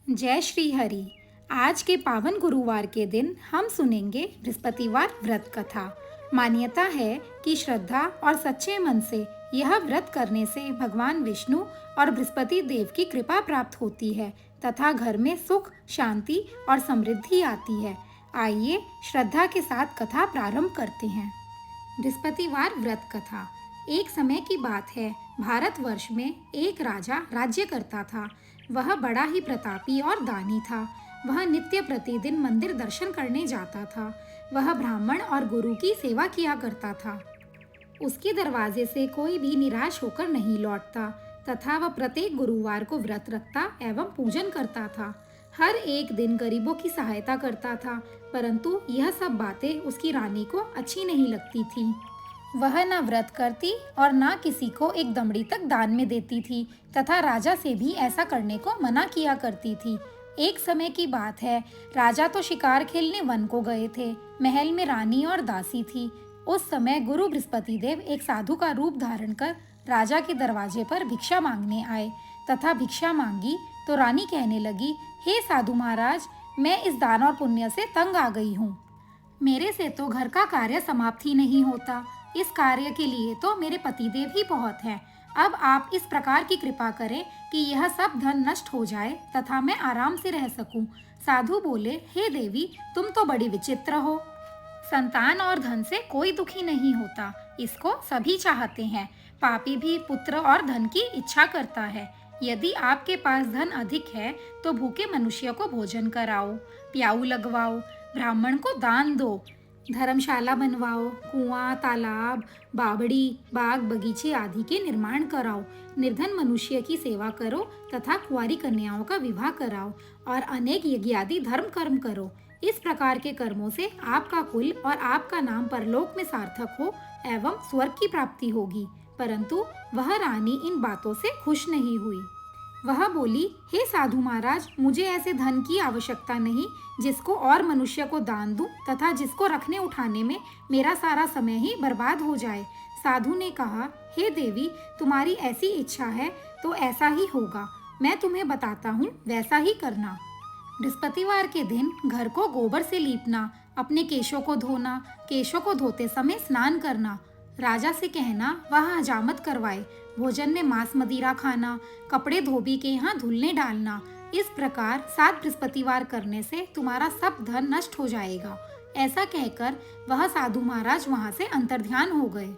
जय श्री हरि। आज के पावन गुरुवार के दिन हम सुनेंगे बृहस्पतिवार व्रत कथा। मान्यता है कि श्रद्धा और सच्चे मन से यह व्रत करने से भगवान विष्णु और बृहस्पति देव की कृपा प्राप्त होती है तथा घर में सुख, शांति और समृद्धि आती है। आइए श्रद्धा के साथ कथा प्रारंभ करते हैं। बृहस्पतिवार व्रत कथा। एक समय की बात है, भारतवर्ष में एक राजा राज्य करता था। वह बड़ा ही प्रतापी और दानी था। वह नित्य प्रतिदिन मंदिर दर्शन करने जाता था। वह ब्राह्मण और गुरु की सेवा किया करता था। उसके दरवाजे से कोई भी निराश होकर नहीं लौटता तथा वह प्रत्येक गुरुवार को व्रत रखता एवं पूजन करता था। हर एक दिन गरीबों की सहायता करता था, परंतु यह सब बातें उसकी रानी को अच्छी नहीं लगती थी। वह न व्रत करती और न किसी को एक दमड़ी तक दान में देती थी तथा राजा से भी ऐसा करने को मना किया करती थी। एक समय की बात है, राजा तो शिकार खेलने वन को गए थे। महल में रानी और दासी थी। उस समय गुरु बृहस्पति देव एक साधु का रूप धारण कर राजा के दरवाजे पर भिक्षा मांगने आए तथा भिक्षा मांगी तो रानी कहने लगी, हे साधु महाराज, मैं इस दान और पुण्य से तंग आ गई हूँ। मेरे से तो घर का कार्य समाप्त ही नहीं होता। इस कार्य के लिए तो मेरे पतिदेव ही बहुत हैं। अब आप इस प्रकार की कृपा करें कि यह सब धन नष्ट हो जाए तथा मैं आराम से रह सकूं। साधु बोले, हे देवी, तुम तो बड़ी विचित्र हो। संतान और धन से कोई दुखी नहीं होता, इसको सभी चाहते हैं। पापी भी पुत्र और धन की इच्छा करता है। यदि आपके पास धन अधिक है तो भूखे मनुष्य को भोजन कराओ, प्याऊ लगवाओ, ब्राह्मण को दान दो, धर्मशाला बनवाओ, कुआं, तालाब, बावड़ी, बाग बगीचे आदि के निर्माण कराओ, निर्धन मनुष्य की सेवा करो तथा कुंवारी कन्याओं का विवाह कराओ और अनेक यज्ञ आदि धर्म कर्म करो। इस प्रकार के कर्मों से आपका कुल और आपका नाम परलोक में सार्थक हो एवं स्वर्ग की प्राप्ति होगी। परंतु वह रानी इन बातों से खुश नहीं हुई। वह बोली, हे साधु महाराज, मुझे ऐसे धन की आवश्यकता नहीं जिसको और मनुष्य को दान दूं तथा जिसको रखने उठाने में मेरा सारा समय ही बर्बाद हो जाए। साधु ने कहा, हे देवी, तुम्हारी ऐसी इच्छा है तो ऐसा ही होगा। मैं तुम्हें बताता हूँ, वैसा ही करना। बृहस्पतिवार के दिन घर को गोबर से लीपना, अपने केशों को धोना, केशों को धोते समय स्नान करना, राजा से कहना वह हजामत करवाए, भोजन में मांस मदिरा खाना, कपड़े धोबी के यहाँ धुलने डालना। इस प्रकार 7 बृहस्पतिवार करने से तुम्हारा सब धन नष्ट हो जाएगा। ऐसा कहकर वह साधु महाराज वहां से अंतर्ध्यान हो गए।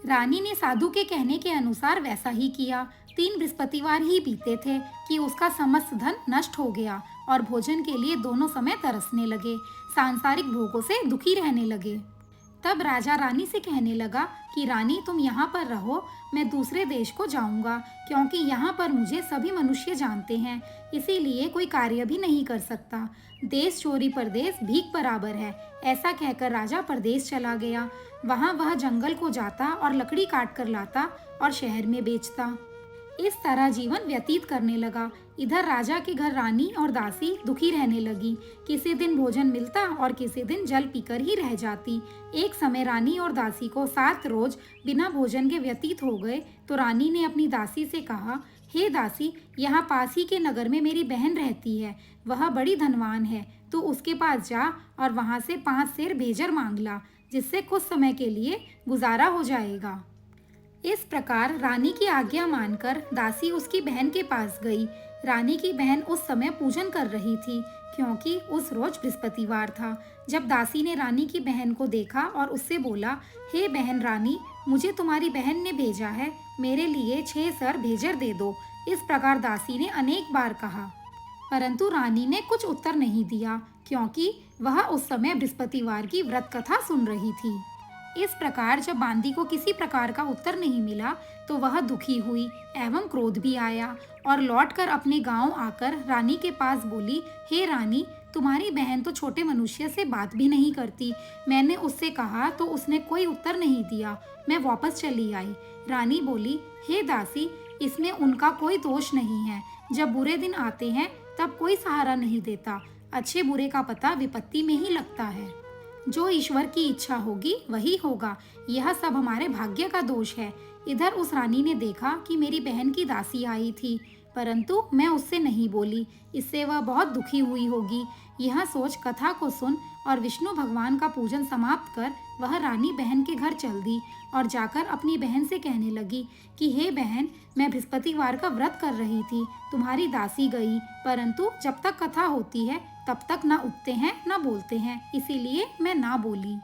रानी ने साधु के कहने के अनुसार वैसा ही किया। 3 बृहस्पतिवार ही बीते थे कि उसका समस्त धन नष्ट हो गया और भोजन के लिए दोनों समय तरसने लगे, सांसारिक भोगों से दुखी रहने लगे। तब राजा रानी से कहने लगा कि रानी, तुम यहाँ पर रहो, मैं दूसरे देश को जाऊंगा, क्योंकि यहाँ पर मुझे सभी मनुष्य जानते हैं, इसीलिए कोई कार्य भी नहीं कर सकता। देश चोरी परदेश भीख बराबर है। ऐसा कहकर राजा परदेश चला गया। वहाँ वह जंगल को जाता और लकड़ी काट कर लाता और शहर में बेचता। इस तरह जीवन व्यतीत करने लगा। इधर राजा के घर रानी और दासी दुखी रहने लगी। किसी दिन भोजन मिलता और किसी दिन जल पीकर ही रह जाती। एक समय रानी और दासी को 7 रोज बिना भोजन के व्यतीत हो गए तो रानी ने अपनी दासी से कहा, हे दासी, यहाँ पास ही के नगर में मेरी बहन रहती है। वह बड़ी धनवान है। तू उसके पास जा और वहाँ से 5 सेर भेजर मांग ला, जिससे कुछ समय के लिए गुजारा हो जाएगा। इस प्रकार रानी की आज्ञा मानकर दासी उसकी बहन के पास गई। रानी की बहन उस समय पूजन कर रही थी, क्योंकि उस रोज बृहस्पतिवार था। जब दासी ने रानी की बहन को देखा और उससे बोला, हे बहन रानी, मुझे तुम्हारी बहन ने भेजा है, मेरे लिए 6 सर भेजर दे दो। इस प्रकार दासी ने अनेक बार कहा, परंतु रानी ने कुछ उत्तर नहीं दिया, क्योंकि वह उस समय बृहस्पतिवार की व्रत कथा सुन रही थी। इस प्रकार जब बांदी को किसी प्रकार का उत्तर नहीं मिला तो वह दुखी हुई एवं क्रोध भी आया और लौटकर अपने गांव आकर रानी के पास बोली, हे रानी, तुम्हारी बहन तो छोटे मनुष्य से बात भी नहीं करती। मैंने उससे कहा तो उसने कोई उत्तर नहीं दिया। मैं वापस चली आई। रानी बोली, हे दासी, इसमें उनका कोई दोष नहीं है। जब बुरे दिन आते हैं तब कोई सहारा नहीं देता। अच्छे बुरे का पता विपत्ति में ही लगता है। जो ईश्वर की इच्छा होगी वही होगा। यह सब हमारे भाग्य का दोष है। इधर उस रानी ने देखा कि मेरी बहन की दासी आई थी, परंतु मैं उससे नहीं बोली, इससे वह बहुत दुखी हुई होगी। यह सोच कथा को सुन और विष्णु भगवान का पूजन समाप्त कर वह रानी बहन के घर चल दी और जाकर अपनी बहन से कहने लगी कि हे बहन, मैं बृहस्पतिवार का व्रत कर रही थी, तुम्हारी दासी गई, परंतु जब तक कथा होती है तब तक न उठते हैं न बोलते हैं, इसीलिए मैं ना बोली।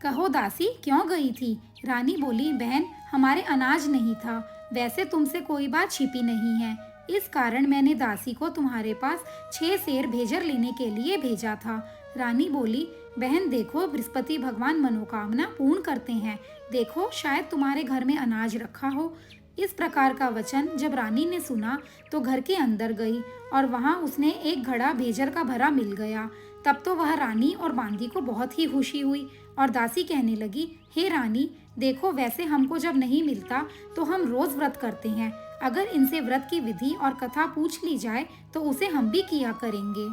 कहो दासी, क्यों गई थी? रानी बोली, बहन, हमारे अनाज नहीं था। वैसे तुमसे कोई बात छिपी नहीं है, इस कारण मैंने दासी को तुम्हारे पास 6 सेर भेजर लेने के लिए भेजा था। रानी बोली, बहन देखो, बृहस्पति भगवान मनोकामना पूर्ण करते हैं, देखो शायद तुम्हारे घर में अनाज रखा हो। इस प्रकार का वचन जब रानी ने सुना तो घर के अंदर गई और वहां उसने एक घड़ा भेजर का भरा मिल गया। तब तो वह रानी और बांदी को बहुत ही खुशी हुई और दासी कहने लगी, हे रानी, देखो वैसे हमको जब नहीं मिलता तो हम रोज व्रत करते हैं, अगर इनसे व्रत की विधि और कथा पूछ ली जाए तो उसे हम भी किया करेंगे।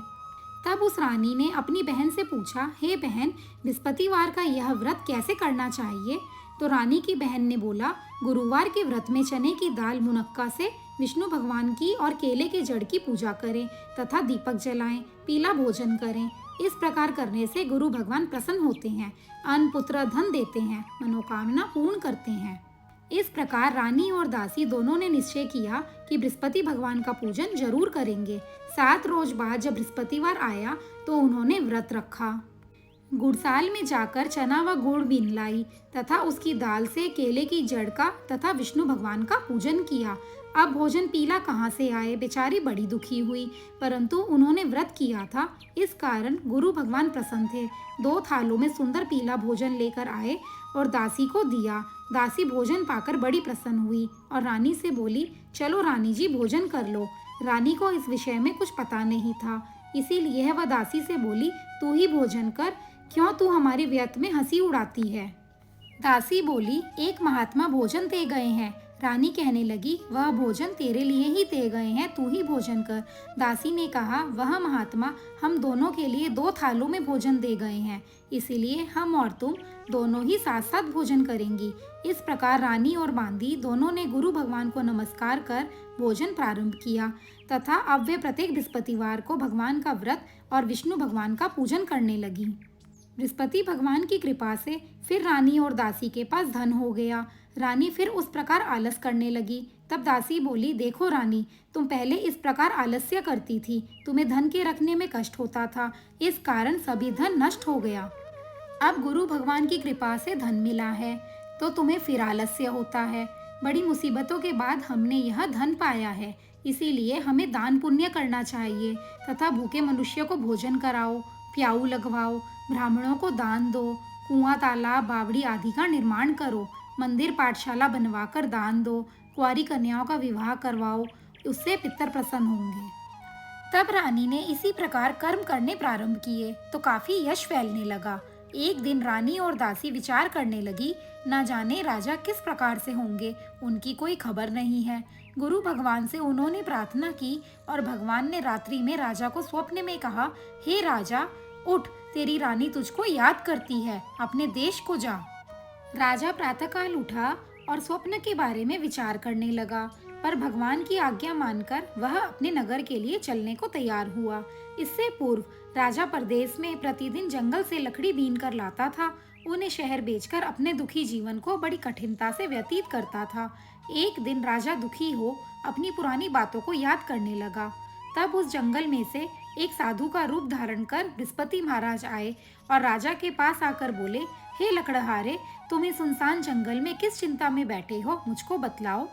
तब उस रानी ने अपनी बहन से पूछा, हे बहन, बृहस्पतिवार का यह व्रत कैसे करना चाहिए? तो रानी की बहन ने बोला, गुरुवार के व्रत में चने की दाल मुनक्का से विष्णु भगवान की और केले के जड़ की पूजा करें तथा दीपक जलाएं, पीला भोजन करें। इस प्रकार करने से गुरु भगवान प्रसन्न होते हैं, अन्न पुत्र धन देते हैं, मनोकामना पूर्ण करते हैं। इस प्रकार रानी और दासी दोनों ने निश्चय किया कि बृहस्पति भगवान का पूजन जरूर करेंगे। 7 रोज बाद जब बृहस्पतिवार आया तो उन्होंने व्रत रखा। गुड़साल में जाकर चना व गुड़ बीन लाई तथा उसकी दाल से केले की जड़ का तथा विष्णु भगवान का पूजन किया। अब भोजन पीला कहाँ से आए? बेचारी बड़ी दुखी हुई, परंतु उन्होंने व्रत किया था, इस कारण गुरु भगवान प्रसन्न थे। 2 थालों में सुंदर पीला भोजन लेकर आए और दासी को दिया। दासी भोजन पाकर बड़ी प्रसन्न हुई और रानी से बोली, चलो रानी जी, भोजन कर लो। रानी को इस विषय में कुछ पता नहीं था, इसीलिए वह दासी से बोली, तू ही भोजन कर, क्यों तू हमारी व्यर्थ में हंसी उड़ाती है? दासी बोली, एक महात्मा भोजन दे गए हैं। रानी कहने लगी, वह भोजन तेरे लिए ही दे गए हैं, तू ही भोजन कर। दासी ने कहा, वह महात्मा हम दोनों के लिए 2 थालों में भोजन दे गए हैं, इसीलिए हम और तुम दोनों ही साथ साथ भोजन करेंगी। इस प्रकार रानी और बांदी दोनों ने गुरु भगवान को नमस्कार कर भोजन प्रारंभ किया तथा अब वे प्रत्येक बृहस्पतिवार को भगवान का व्रत और विष्णु भगवान का पूजन करने लगी। बृहस्पति भगवान की कृपा से फिर रानी और दासी के पास धन हो गया। रानी फिर उस प्रकार आलस करने लगी। तब दासी बोली, देखो रानी, तुम पहले इस प्रकार आलस्य करती थी, तुम्हें धन के रखने में कष्ट होता था, इस कारण सभी धन नष्ट हो गया। अब गुरु भगवान की कृपा से धन मिला है तो तुम्हें फिर आलस्य होता है। बड़ी मुसीबतों के बाद हमने यह धन पाया है, इसीलिए हमें दान पुण्य करना चाहिए तथा भूखे मनुष्य को भोजन कराओ, प्याऊ लगवाओ, ब्राह्मणों को दान दो, कुआं तालाब बावड़ी आदि का निर्माण करो, मंदिर पाठशाला बनवाकर दान दो, कुंवारी कन्याओं का विवाह करवाओ, उससे पितर प्रसन्न होंगे। तब रानी ने इसी प्रकार कर्म करने प्रारंभ किए तो काफी यश फैलने लगा। एक दिन रानी और दासी विचार करने लगी, न जाने राजा किस प्रकार से होंगे, उनकी कोई खबर नहीं है। गुरु भगवान से उन्होंने प्रार्थना की और भगवान ने रात्रि में राजा को स्वप्न में कहा, हे राजा, उठ, तेरी रानी तुझको याद करती है, अपने देश को जा। राजा प्रातःकाल उठा और स्वप्न के बारे में विचार करने लगा, पर भगवान की आज्ञा मानकर वह अपने नगर के लिए चलने को तैयार हुआ। इससे पूर्व राजा परदेश में प्रतिदिन जंगल से लकड़ी बीन कर लाता था, उन्हें शहर बेचकर अपने दुखी जीवन को बड़ी कठिनता से व्यतीत करता था। एक दिन राजा दुखी हो अपनी पुरानी बातों को याद करने लगा। तब उस जंगल में से एक साधु का रूप धारण कर बृहस्पति महाराज आए और राजा के पास आकर बोले, हे लकड़हारे, तुम इस सुनसान जंगल में किस चिंता में बैठे हो, मुझको बतलाओ।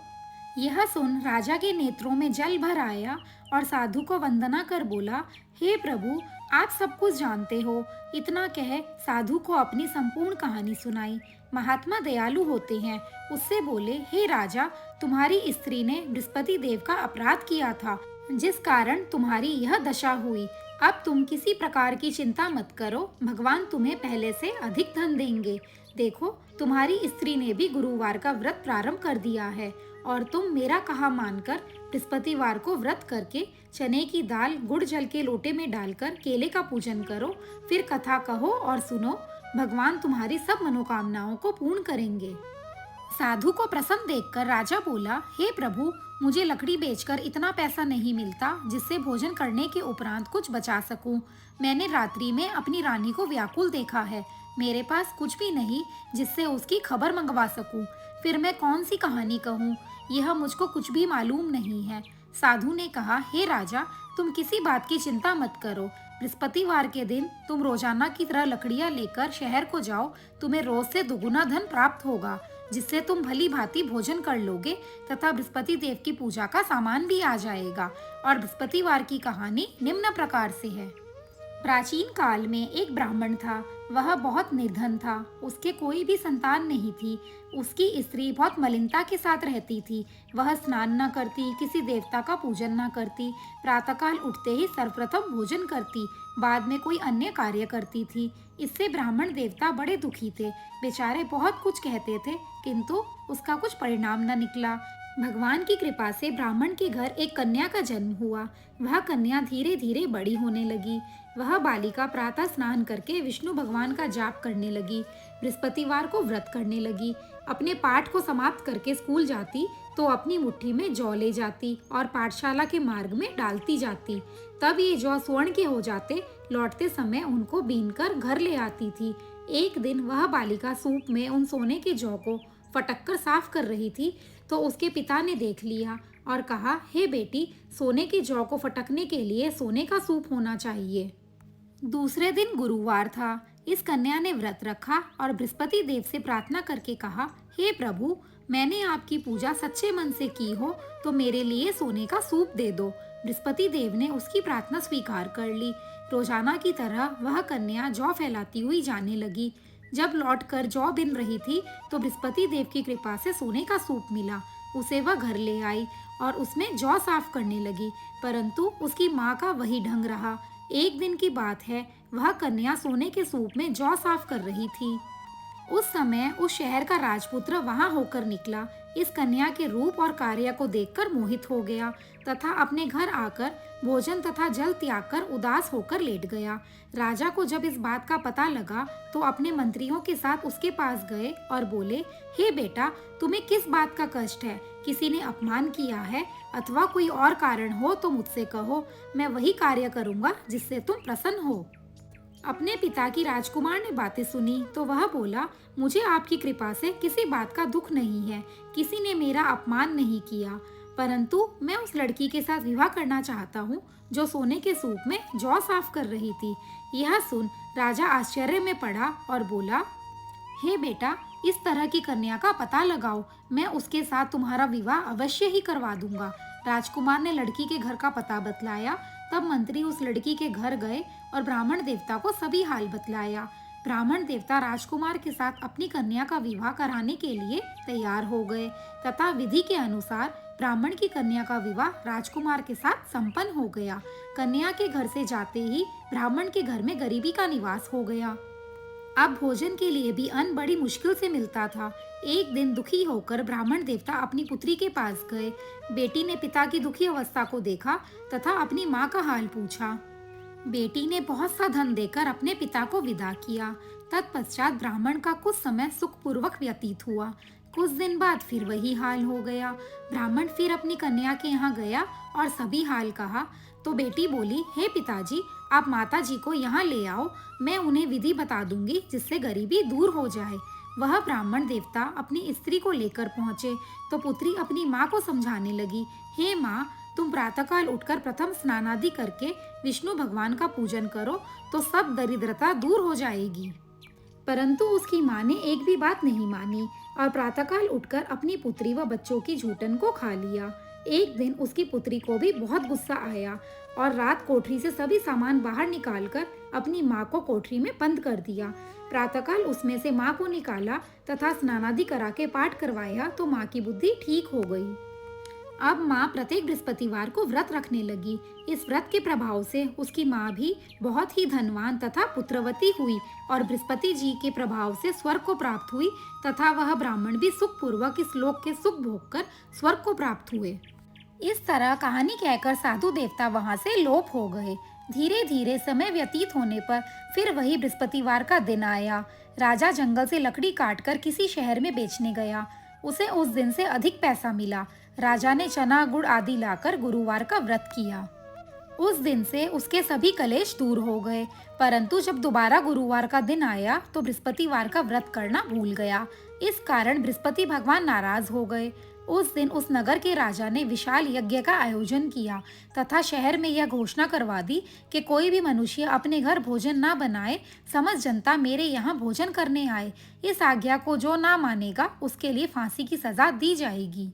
यह सुन राजा के नेत्रों में जल भर आया और साधु को वंदना कर बोला, हे प्रभु, आप सब कुछ जानते हो। इतना कह साधु को अपनी संपूर्ण कहानी सुनाई। महात्मा दयालु होते हैं। उससे बोले, हे राजा, तुम्हारी स्त्री ने बृहस्पति देव का अपराध किया था, जिस कारण तुम्हारी यह दशा हुई। अब तुम किसी प्रकार की चिंता मत करो, भगवान तुम्हें पहले से अधिक धन देंगे। देखो, तुम्हारी स्त्री ने भी गुरुवार का व्रत प्रारंभ कर दिया है और तुम मेरा कहा मानकर बृहस्पतिवार को व्रत करके चने की दाल गुड़ जल के लोटे में डालकर केले का पूजन करो, फिर कथा कहो और सुनो, भगवान तुम्हारी सब मनोकामनाओं को पूर्ण करेंगे। साधु को प्रसन्न देखकर राजा बोला, हे प्रभु, मुझे लकड़ी बेचकर इतना पैसा नहीं मिलता जिससे भोजन करने के उपरांत कुछ बचा सकूं। मैंने रात्रि में अपनी रानी को व्याकुल देखा है। मेरे पास कुछ भी नहीं जिससे उसकी खबर मंगवा सकूं। फिर मैं कौन सी कहानी कहूं? यह मुझको कुछ भी मालूम नहीं है। साधु ने कहा, हे राजा, तुम किसी बात की चिंता मत करो। बृहस्पतिवार के दिन तुम रोजाना की तरह लकड़ियां लेकर शहर को जाओ। तुम्हें रोज से दुगुना धन प्राप्त होगा, जिससे तुम भली भांति भोजन कर लोगे तथा बृहस्पति देव की पूजा का सामान भी आ जाएगा। और बृहस्पतिवार की कहानी निम्न प्रकार से है। प्राचीन काल में एक ब्राह्मण था। वह बहुत निर्धन था। उसके कोई भी संतान नहीं थी। उसकी स्त्री बहुत मलिनता के साथ रहती थी। वह स्नान न करती, किसी देवता का पूजन न करती, प्रातःकाल उठते ही सर्वप्रथम भोजन करती, बाद में कोई अन्य कार्य करती थी। इससे ब्राह्मण देवता बड़े दुखी थे। बेचारे बहुत कुछ कहते थे, किंतु उसका कुछ परिणाम न निकला। भगवान की कृपा से ब्राह्मण के घर एक कन्या का जन्म हुआ। वह कन्या धीरे धीरे बड़ी होने लगी। वह बालिका प्रातः स्नान करके विष्णु भगवान का जाप करने लगी। बृहस्पतिवार को व्रत करने लगी। अपने पाठ को समाप्त करके स्कूल जाती तो अपनी मुट्ठी में जौ ले जाती और पाठशाला के मार्ग में डालती जाती। तब ये जौ स्वर्ण के हो जाते। लौटते समय उनको बीनकर घर ले आती थी। एक दिन वह बालिका सूप में उन सोने के जौ को फटक कर साफ कर रही थी तो उसके पिता ने देख लिया और कहा, हे बेटी, सोने के जौ को फटकने के लिए सोने का सूप होना चाहिए। दूसरे दिन गुरुवार था। इस कन्या ने व्रत रखा और बृहस्पति देव से प्रार्थना करके कहा, हे प्रभु, मैंने आपकी पूजा सच्चे मन से की हो तो मेरे लिए सोने का सूप दे दो। बृहस्पति देव ने उसकी प्रार्थना स्वीकार कर ली। रोजाना की तरह वह कन्या जौ फैलाती हुई जाने लगी। जब लौटकर जौ बिन रही थी तो बृहस्पति देव की कृपा से सोने का सूप मिला। उसे वह घर ले आई और उसमें जौ साफ करने लगी, परंतु उसकी माँ का वही ढंग रहा। एक दिन की बात है, वह कन्या सोने के सूप में जौ साफ कर रही थी। उस समय उस शहर का राजपुत्र वहां होकर निकला। इस कन्या के रूप और कार्य को देखकर मोहित हो गया तथा अपने घर आकर भोजन तथा जल त्याग कर उदास होकर लेट गया। राजा को जब इस बात का पता लगा तो अपने मंत्रियों के साथ उसके पास गए और बोले, हे बेटा, तुम्हें किस बात का कष्ट है? किसी ने अपमान किया है अथवा कोई और कारण हो तो मुझसे कहो। मैं वही कार्य करूंगा जिससे तुम प्रसन्न हो। अपने पिता की राजकुमार ने बातें सुनी तो वह बोला, मुझे आपकी कृपा से किसी बात का दुख नहीं है। किसी ने मेरा अपमान नहीं किया, परंतु मैं उस लड़की के साथ विवाह करना चाहता हूँ जो सोने के सूप में जौ साफ कर रही थी। यह सुन राजा आश्चर्य में पड़ा और बोला, हे बेटा, इस तरह की कन्या का पता लगाओ। मैं उसके साथ तुम्हारा विवाह अवश्य ही करवा दूंगा। राजकुमार ने लड़की के घर का पता बतलाया। तब मंत्री उस लड़की के घर गए और ब्राह्मण देवता को सभी हाल बतलाया। ब्राह्मण देवता राजकुमार के साथ अपनी कन्या का विवाह कराने के लिए तैयार हो गए तथा विधि के अनुसार ब्राह्मण की कन्या का विवाह राजकुमार के साथ संपन्न हो गया। कन्या के घर से जाते ही ब्राह्मण के घर में गरीबी का निवास हो गया। अब भोजन के लिए भी अन्न बड़ी मुश्किल से मिलता था। एक दिन दुखी होकर ब्राह्मण देवता अपनी पुत्री के पास गए। बेटी ने पिता की दुखी अवस्था को देखा तथा अपनी माँ का हाल पूछा। बेटी ने बहुत सा धन देकर अपने पिता को विदा किया। तत्पश्चात ब्राह्मण का कुछ समय सुखपूर्वक व्यतीत हुआ। कुछ दिन बाद फिर वही हाल हो गया। ब्राह्मण फिर अपनी कन्या के यहाँ गया और सभी हाल कहा तो बेटी बोली, हे पिताजी, आप माता जी को यहाँ ले आओ। मैं उन्हें विधि बता दूंगी जिससे गरीबी दूर हो जाए। वह ब्राह्मण देवता अपनी स्त्री को लेकर पहुँचे तो पुत्री अपनी माँ को समझाने लगी, हे माँ, तुम प्रातःकाल उठकर प्रथम स्नान आदि करके विष्णु भगवान का पूजन करो तो सब दरिद्रता दूर हो जाएगी। परंतु उसकी माँ ने एक भी बात नहीं मानी और प्रातःकाल उठकर अपनी पुत्री व बच्चों की झूठन को खा लिया। एक दिन उसकी पुत्री को भी बहुत गुस्सा आया और रात कोठरी से सभी सामान बाहर निकालकर अपनी माँ को कोठरी में बंद कर दिया। प्रातःकाल उसमें से माँ को निकाला तथा स्नानादि करा के पाठ करवाया तो माँ की बुद्धि ठीक हो गई। अब माँ प्रत्येक बृहस्पतिवार को व्रत रखने लगी। इस व्रत के प्रभाव से उसकी माँ भी बहुत ही धनवान तथा पुत्रवती हुई और बृहस्पति जी के प्रभाव से स्वर्ग को प्राप्त हुई तथा वह ब्राह्मण भी सुखपूर्वक इस लोक के सुख भोग कर स्वर्ग को प्राप्त हुए। इस तरह कहानी कहकर साधु देवता वहां से लोप हो गए। धीरे धीरे समय व्यतीत होने पर फिर वही बृहस्पतिवार का दिन आया। राजा जंगल से लकड़ी काटकर किसी शहर में बेचने गया। उसे उस दिन से अधिक पैसा मिला। राजा ने चना गुड़ आदि लाकर गुरुवार का व्रत किया। उस दिन से उसके सभी कलेश दूर हो गए। परंतु जब दोबारा गुरुवार का दिन आया तो बृहस्पतिवार का व्रत करना भूल गया। इस कारण बृहस्पति भगवान नाराज हो गए। उस दिन उस नगर के राजा ने विशाल यज्ञ का आयोजन किया तथा शहर में यह घोषणा करवा दी कि कोई भी मनुष्य अपने घर भोजन ना बनाए, समस्त जनता मेरे यहाँ भोजन करने आए। इस आज्ञा को जो ना मानेगा उसके लिए फांसी की सजा दी जाएगी।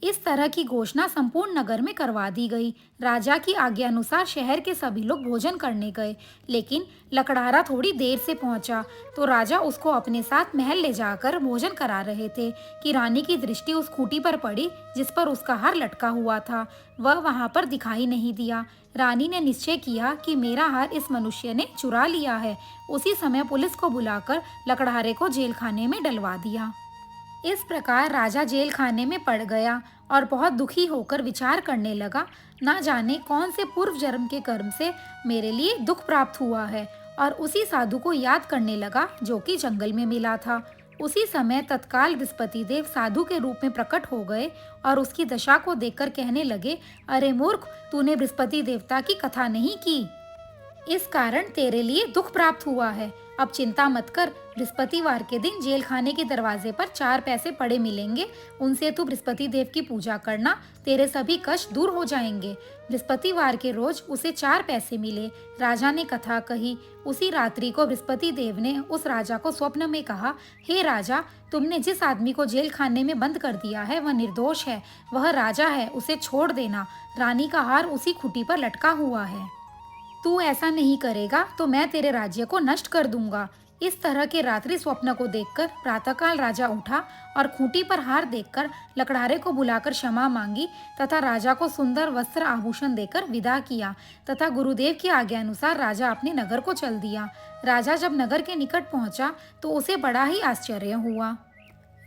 इस तरह की घोषणा संपूर्ण नगर में करवा दी गई। राजा की आज्ञा अनुसार शहर के सभी लोग भोजन करने गए, लेकिन लकड़हारा थोड़ी देर से पहुंचा तो राजा उसको अपने साथ महल ले जाकर भोजन करा रहे थे कि रानी की दृष्टि उस खूंटी पर पड़ी जिस पर उसका हार लटका हुआ था। वह वहां पर दिखाई नहीं दिया। रानी ने निश्चय किया कि मेरा हार इस मनुष्य ने चुरा लिया है। उसी समय पुलिस को बुलाकर लकड़हारे को जेल खाने में डलवा दिया। इस प्रकार राजा जेल खाने में पड़ गया और बहुत दुखी होकर विचार करने लगा, ना जाने कौन से पूर्व जन्म के कर्म से मेरे लिए दुख प्राप्त हुआ है, और उसी साधु को याद करने लगा जो कि जंगल में मिला था। उसी समय तत्काल बृहस्पति देव साधु के रूप में प्रकट हो गए और उसकी दशा को देखकर कहने लगे, अरे मूर्ख, तूने बृहस्पति देवता की कथा नहीं की, इस कारण तेरे लिए दुख प्राप्त हुआ है। अब चिंता मत कर, बृहस्पतिवार के दिन जेल खाने के दरवाजे पर 4 पैसे पड़े मिलेंगे, उनसे तू बृहस्पति देव की पूजा करना, तेरे सभी कष्ट दूर हो जाएंगे। बृहस्पतिवार के रोज उसे 4 पैसे मिले। राजा ने कथा कही। उसी रात्रि को बृहस्पति देव ने उस राजा को स्वप्न में कहा, हे राजा, तुमने जिस आदमी को जेल खाने में बंद कर दिया है वह निर्दोष है, वह राजा है, उसे छोड़ देना। रानी का हार उसी खूंटी पर लटका हुआ है। तू ऐसा नहीं करेगा तो मैं तेरे राज्य को नष्ट कर दूंगा। इस तरह के रात्रि स्वप्न को देखकर प्रातःकाल राजा उठा और खूंटी पर हार देखकर लकड़हारे को बुलाकर क्षमा मांगी तथा राजा को सुंदर वस्त्र आभूषण देकर विदा किया तथा गुरुदेव की आज्ञा अनुसार राजा अपने नगर को चल दिया। राजा जब नगर के निकट पहुंचा तो उसे बड़ा ही आश्चर्य हुआ।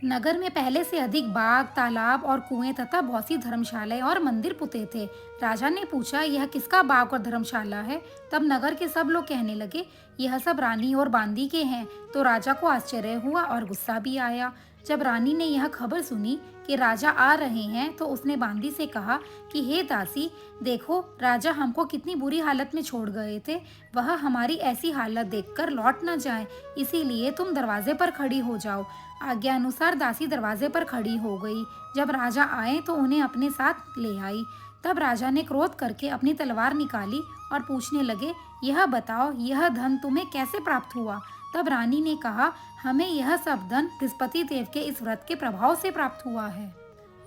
नगर में पहले से अधिक बाग, तालाब और कुएं तथा बहुत सी धर्मशालाएं और मंदिर पुते थे। राजा ने पूछा, यह किसका बाग और धर्मशाला है? तब नगर के सब लोग कहने लगे, यह सब रानी और बांदी के हैं। तो राजा को आश्चर्य हुआ और गुस्सा भी आया। जब रानी ने यह खबर सुनी कि राजा आ रहे हैं तो उसने बांदी से कहा कि हे दासी, देखो राजा हमको कितनी बुरी हालत में छोड़ गए थे, वह हमारी ऐसी हालत देखकर लौट न जाए, इसीलिए तुम दरवाजे पर खड़ी हो जाओ। आज्ञा अनुसार दासी दरवाजे पर खड़ी हो गई। जब राजा आए तो उन्हें अपने साथ ले आई। तब राजा ने क्रोध करके अपनी तलवार निकाली और पूछने लगे, यह बताओ, यह धन तुम्हें कैसे प्राप्त हुआ? तब रानी ने कहा, हमें यह सब धन बृहस्पति देव के इस व्रत के प्रभाव से प्राप्त हुआ है।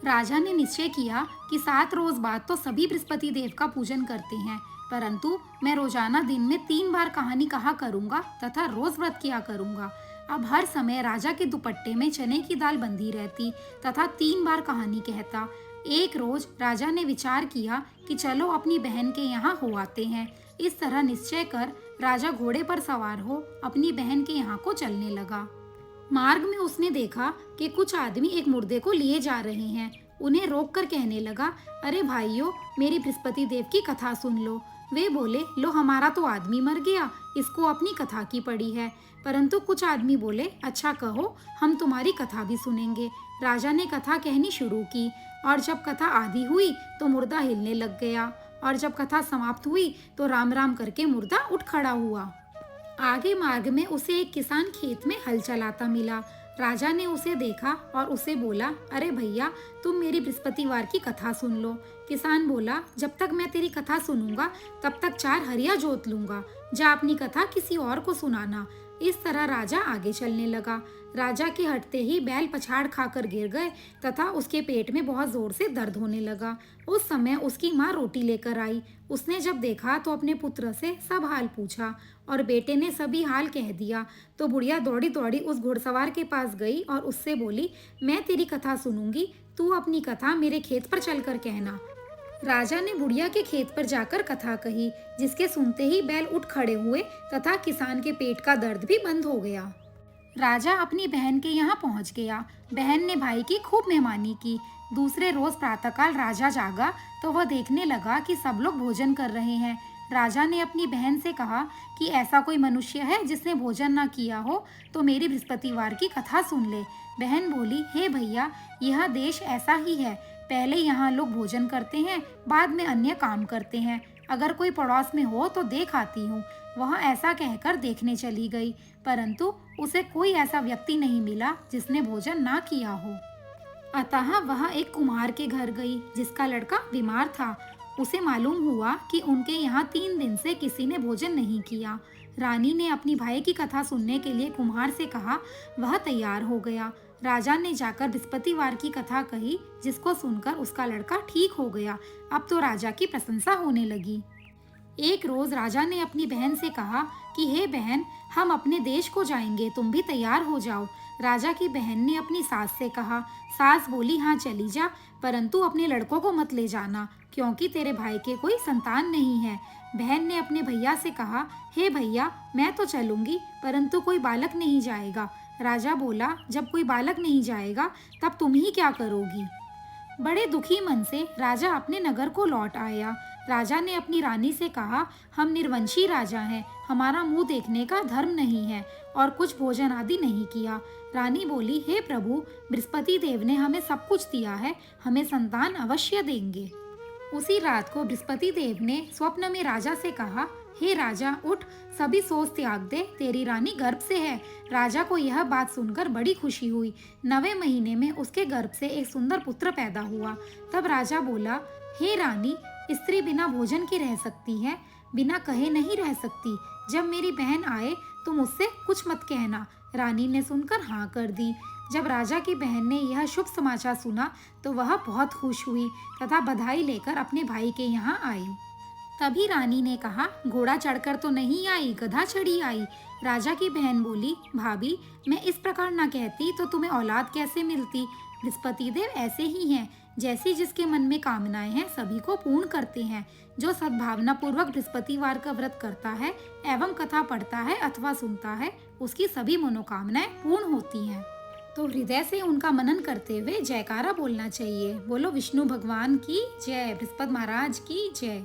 राजा ने निश्चय किया कि 7 रोज बाद तो सभी बृहस्पति देव का पूजन करते हैं, परंतु मैं रोजाना दिन में 3 बार कहानी कहा करूंगा तथा रोज व्रत किया करूंगा। अब हर समय राजा के दुपट्टे में चने की दाल बंधी रहती तथा 3 बार कहानी कहता। एक रोज राजा ने विचार किया कि चलो अपनी बहन के यहाँ हो आते हैं। इस तरह निश्चय कर राजा घोड़े पर सवार हो अपनी बहन के यहाँ को चलने लगा। मार्ग में उसने देखा कि कुछ आदमी एक मुर्दे को लिए जा रहे हैं। उन्हें रोककर कहने लगा, अरे भाइयों, मेरी बृहस्पति देव की कथा सुन लो। वे बोले, लो हमारा तो आदमी मर गया, इसको अपनी कथा की पड़ी है। परंतु कुछ आदमी बोले, अच्छा कहो, हम तुम्हारी कथा भी सुनेंगे। राजा ने कथा कहनी शुरू की और जब कथा आधी हुई तो मुर्दा हिलने लग गया और जब कथा समाप्त हुई तो राम राम करके मुर्दा उठ खड़ा हुआ। आगे मार्ग में उसे एक किसान खेत में हल चलाता मिला। राजा ने उसे देखा और उसे बोला, अरे भैया, तुम मेरी बृहस्पतिवार की कथा सुन लो। किसान बोला, जब तक मैं तेरी कथा सुनूंगा तब तक 4 हरिया जोत लूंगा, जा अपनी कथा किसी और को सुनाना। इस तरह राजा आगे चलने लगा। राजा के हटते ही बैल पछाड़ खाकर गिर गए तथा उसके पेट में बहुत जोर से दर्द होने लगा। उस समय उसकी माँ रोटी लेकर आई। उसने जब देखा तो अपने पुत्र से सब हाल पूछा और बेटे ने सभी हाल कह दिया। तो बुढ़िया दौड़ी दौड़ी उस घुड़सवार के पास गई और उससे बोली, मैं तेरी कथा सुनूंगी, तू अपनी कथा मेरे खेत पर चलकर कहना। राजा ने बुढ़िया के खेत पर जाकर कथा कही, जिसके सुनते ही बैल उठ खड़े हुए तथा किसान के पेट का दर्द भी बंद हो गया। राजा अपनी बहन के यहाँ पहुँच गया। बहन ने भाई की खूब मेहमानी की। दूसरे रोज प्रातःकाल राजा जागा तो वह देखने लगा कि सब लोग भोजन कर रहे हैं। राजा ने अपनी बहन से कहा कि ऐसा कोई मनुष्य है जिसने भोजन ना किया हो, तो मेरी बृहस्पतिवार की कथा सुन ले। बहन बोली, हे भैया, यह देश ऐसा ही है। पहले यहाँ लोग भोजन करते हैं, बाद में अन्य काम करते हैं। अगर कोई पड़ोस में हो तो देख आती हूँ। वह ऐसा कहकर देखने चली गई, परंतु उसे कोई ऐसा व्यक्ति नहीं मिला जिसने भोजन ना किया हो। अतः वह एक कुम्हार के घर गई जिसका लड़का बीमार था। उसे मालूम हुआ कि उनके यहाँ 3 दिन से किसी ने भोजन नहीं किया। रानी ने अपनी भाई की कथा सुनने के लिए कुम्हार से कहा। वह तैयार हो गया। राजा ने जाकर बृहस्पतिवार की कथा कही, जिसको सुनकर उसका लड़का ठीक हो गया। अब तो राजा की प्रशंसा होने लगी। एक रोज राजा ने अपनी बहन से कहा कि हे बहन, हम अपने देश को जाएंगे, तुम भी तैयार हो जाओ। राजा की बहन ने अपनी सास से कहा। सास बोली, हाँ चली जा, परंतु अपने लड़कों को मत ले जाना, क्योंकि तेरे भाई के कोई संतान नहीं है। बहन ने अपने भैया से कहा, हे भैया, मैं तो चलूंगी, परंतु कोई बालक नहीं जाएगा। राजा बोला, जब कोई बालक नहीं जाएगा तब तुम ही क्या करोगी। बड़े दुखी मन से राजा अपने नगर को लौट आया। राजा ने अपनी रानी से कहा, हम निर्वंशी राजा हैं, हमारा मुंह देखने का धर्म नहीं है और कुछ भोजन आदि नहीं किया। रानी बोली, हे प्रभु, बृहस्पति देव ने हमें सब कुछ दिया है, हमें संतान अवश्य देंगे। उसी रात को बृहस्पति देव ने स्वप्न में राजा से कहा, हे राजा, उठ, सभी सोच त्याग दे, तेरी रानी गर्भ से है। राजा को यह बात सुनकर बड़ी खुशी हुई। 9वें महीने में उसके गर्भ से एक सुंदर पुत्र पैदा हुआ। तब राजा बोला, हे रानी, स्त्री बिना भोजन के रह सकती है, बिना कहे नहीं रह सकती। जब मेरी बहन आए तो मुझसे कुछ मत कहना। रानी ने सुनकर हाँ कर दी। जब राजा की बहन ने यह शुभ समाचार सुना तो वह बहुत खुश हुई तथा बधाई लेकर अपने भाई के यहाँ आई। तभी रानी ने कहा, घोड़ा चढ़कर तो नहीं आई, गधा चढ़ी आई। राजा की बहन बोली, भाभी, मैं इस प्रकार ना कहती तो तुम्हें औलाद कैसे मिलती। बृहस्पति देव ऐसे ही हैं, जैसी जिसके मन में कामनाएं हैं सभी को पूर्ण करते हैं। जो सद्भावना पूर्वक बृहस्पतिवार का व्रत करता है एवं कथा पढ़ता है अथवा सुनता है, उसकी सभी मनोकामनाएं पूर्ण होती हैं। तो हृदय से उनका मनन करते हुए जयकारा बोलना चाहिए। बोलो विष्णु भगवान की जय, बृहस्पति महाराज की जय।